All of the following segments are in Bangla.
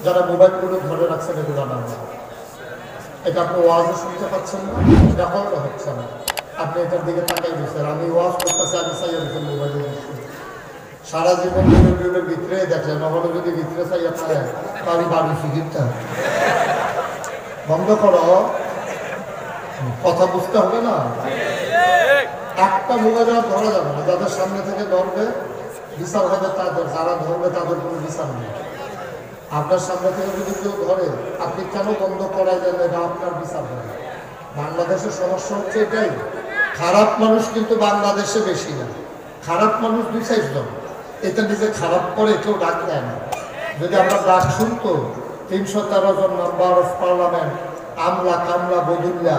যারা মোবাইলগুলো ধরে রাখছেন এগুলো না, এটা আপনি ওয়াজও শুনতে পাচ্ছেন না, রেকর্ডও হচ্ছে না, আপনি এটার দিকে তাকাই দিচ্ছেন। আমি ওয়াজ করতেছি, আমি চাইয়া দিচ্ছেন মোবাইলে সারা জীবন ইউটিউবের ভিতরে দেখলেন, ওখানে যদি ভিতরে চাইয়া থাকে তাহলে বাড়ি ফিরিটা বন্ধ করো, কথা বুঝতে হবে না। একটা মোবাইল আর ধরা যাবে না, যাদের সামনে থেকে ধরবে বিচার হবে তাদের, যারা ধরবে তাদের কোনো বিচার নেই। আপনার সামনে থেকে যদি কেউ ধরে আপনি কেন বন্ধ করাই দেন, এটা আপনার বিচার হবে। বাংলাদেশের সমস্যা হচ্ছে এটাই, খারাপ মানুষ কিন্তু বাংলাদেশে বেশি না, খারাপ মানুষ 2-4 জন, এটা নিজে খারাপ করে কেউ ডাক দেয় না। যদি আমরা ডাক শুনতো 313 জন মেম্বার অফ পার্লামেন্ট, আমলা কামলা বদুল্লা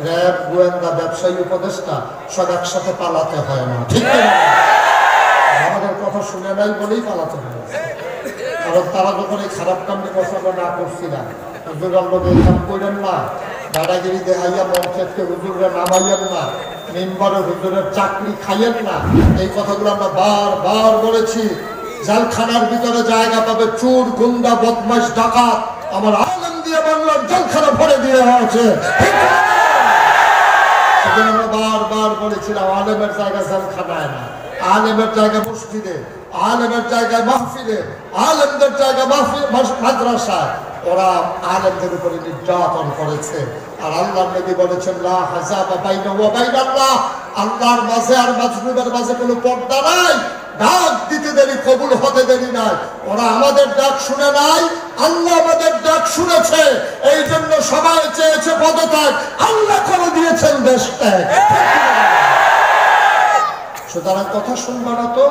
র্যাব গোয়েন্দা ব্যবসায়ী উপদেষ্টা সব একসাথে পালাতে হয় না, ঠিক না? আমাদের কথা শুনে নাই বলেই পালাতে হয়, কারণ তারা যখন এই খারাপ কামটি পছন্দ না করছিলাম, হুজুর আমরা এই কাম করেন না, দাদাগিরি দেখাইয়া মঞ্চেরকে হুজুররা নামাইয়েন না, মেম্বারে হুজুরের চাকরি খাইয়েন না, এই কথাগুলো আমরা বারবার বলেছি। জেলখানার ভিতরে জায়গা পাবে চোর গুন্ডা বদমাশ ডাকাত, আমার আলেম দিয়ে বাংলার জেলখানা ভরে দিয়ে হয়েছে। সেদিন আমরা বারবার বলেছিলাম আলেমের জায়গা জেলখানায় না, আলেমের জায়গা মসজিদে, আলেমের জায়গায় মাহফিলে, আলেমদের জায়গা মাদ্রাসায়। ওরা আলেমদের উপরে নির্যাতন করেছে। আর আল্লাহর নবী বলেছেন লা হাজাবা বাইনা ওয়া বাইনাল্লাহ, আল্লাহর মাঝে আর মাজলুমের মাঝে কোনো পর্দা নাই। ডাক দিতে দেরি, কবুল হতে দেরি নাই। ওরা আমাদের ডাক শুনে নাই, আল্লাহ আমাদের ডাক শুনেছে। এই জন্য সবাই চেয়েছে পদত্যাগ, আল্লাহ করে দিয়েছেন দেশ ত্যাগ। সুতরাং কথা শুনবা না তো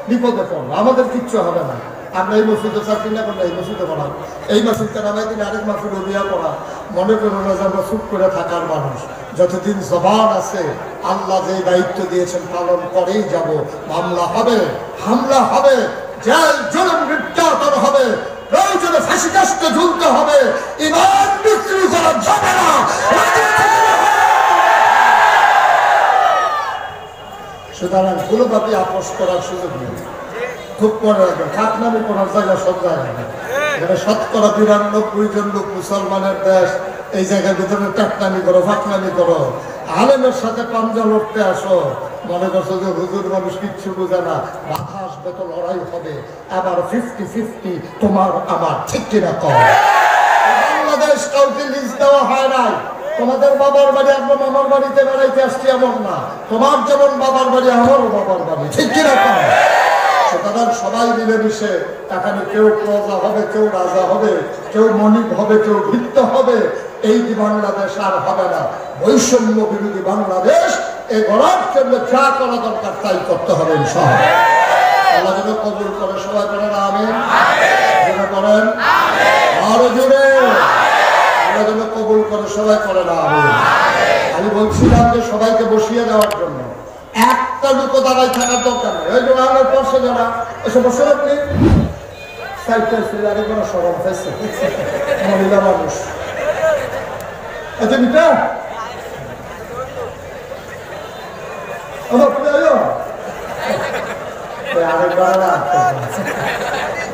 বিপদে পড়বো, আমাদের কিচ্ছু হবে না। আমরা এই মসজিদে চাকরি না করলে এই মসজিদে পড়া, এই মসজিদটা নামাই দিলে আরেক মাসুল দিয়া পড়া। মনে করো না যে আমরা চুপ করে থাকার মানুষ। যতদিন জবান আছে আল্লাহ যে দায়িত্ব দিয়েছেন পালন করেই যাব। মামলা হবে, হামলা হবে, জেল জুলুম নির্যাতন হবে, প্রয়োজনে ফাঁসি কাস্টে ঝুলতে হবে, ঈমান বিক্রি করা যাবে না। সুতরাং কোনোভাবে আপোষ করার সুযোগ নেই। খুব মনে রাখবেন, খাতনামি করার জায়গা সব জায়গায় না। এখানে ৯৯ জন লোক মুসলমানের দেশ, এই জায়গার ভিতরে টাকনামি করো, ফাঁকনামি করো, আলেমের সাথে পাঞ্জা লড়তে আসো, মনে করছো যে হুজুর মানুষ কিচ্ছু বোঝে না। বাধা আসবে তো লড়াই হবে, আবার 50-50 তোমার আমার, ঠিক কিনা কর। বাংলাদেশ কাউকে লিজ দেওয়া হয় নাই। তোমাদের বাবার বাড়ি আমরা মামার বাড়িতে বেড়াইতে আসছি এমন না, তোমার যেমন বাবার বাড়ি আমারও বাবার বাড়ি, ঠিক কিনা কর। সুতরাং সবাই মিলেমিশে এখানে কেউ প্রজা হবে, কেউ রাজা হবে, কেউ মনিব হবে, কেউ ভিত্ত হবে। এই বাংলাদেশ আর হবে না। বৈষম্য বিরোধী বাংলাদেশ এই গড়ার জন্য যা করা দরকার তাই করতে হবে ইনশাআল্লাহ। আল্লাহ যেন কবুল করে, সবাই করেন আমিন, করেন আরো জোরে, আল্লাহ যেন কবুল করে, সবাই করেন আমিন। আমি বলছিলাম যে সবাইকে বসিয়ে দেওয়ার জন্য একটা লোকও দাঁড়াই থাকার দরকার নেই। ওই জন্য আমার পাশে যারা এসে বসে আপনি আরেকবার সরম খাইছে মহিলা মানুষ, আচ্ছা মিটা আরেকবার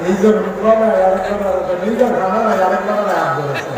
নিজের নিজের খানা নাই, আরেকবার হাত ধরেছে।